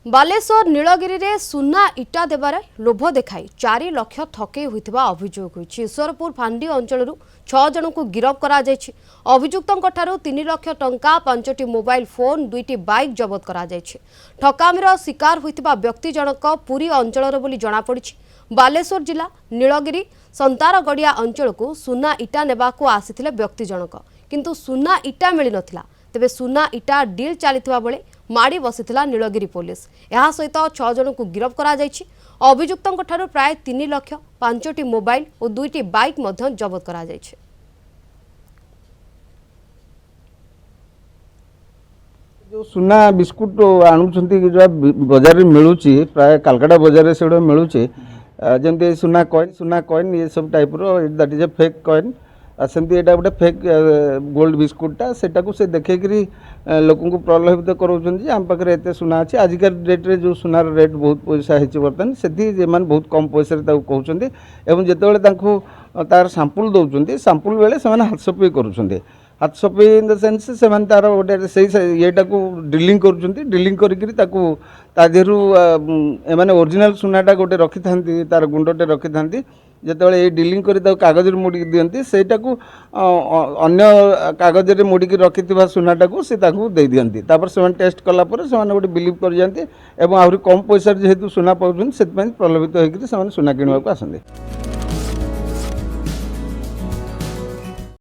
बालेश्वर नीलगिरी रे सुना इटा देवारे लोभ देखाई 4 लाख ठकई होइथिबा अभियोग होइछि। ईश्वरपुर फांडी अंचल 6 जन को गिरफ्त करा जायछि। अभियुक्तों ठारू 3 लाख टंका 5टी मोबाइल फोन 2टी बाइक जबत करा जायछि। ठकामीर शिकार होइथिबा व्यक्ति जनक पुरी अंचलर बोली जणा पड़िछि। बालेश्वर जिला नीलगिरी संतारगड़िया अंचल को सुना इटा नेबाको आसिथिले व्यक्ति जनक, किंतु सुना इटा मिली नथिला। तेबे सुना इटा डील चलीथिबा बेले माड़ी बसिथिला नीलगिरी पुलिस। यह सहित 6 जन को गिरफ्त करा जायछि। अभियुक्तों ठारू प्राय 3 लाख 5टी मोबाइल और 2टी बाइक मध्य जबत करा जायछि। जो सुना बिस्कुट आणुछंती जो बाजार में मिलूची प्राय कालकाटा बाजार से मिलूची जमती सुना कॉइन ये सब टाइप रो that is a fake coin सेमती एटा गोटे फेक गोल्ड बिस्कुटा सेटा को से देखेकरी लोक को प्रलोभित कराउछन आम पाखे एत सुना अच्छे आजिका डेट रे जो सुनार रेट बहुत पैसा है बर्तमान से बहुत कम पैसा कहते और जिते तार सांपुल दौरान सांपुल बेले से हाथ सफाई करुँच हाथ सफाई इन द सेन्स से तार गोटे से येटा को ड्रिलिंग ड्रिलिंग करदेहर एम ओरिजिनल सुनाटा गोटे रखी था तार गुंडटे रखी था जिते ये डिलिंग कर कागज मोड़ी दिखती सेटा को अन्य कागज मोड़ी रखी सुनाटा को सी दे दिखती से टेस्ट कलापर से गोटे बिलीव कर जाती आहरी कम पैसा जेहेतु सुना पाँच से प्रलोभित होकर सुना किणवा को आसती।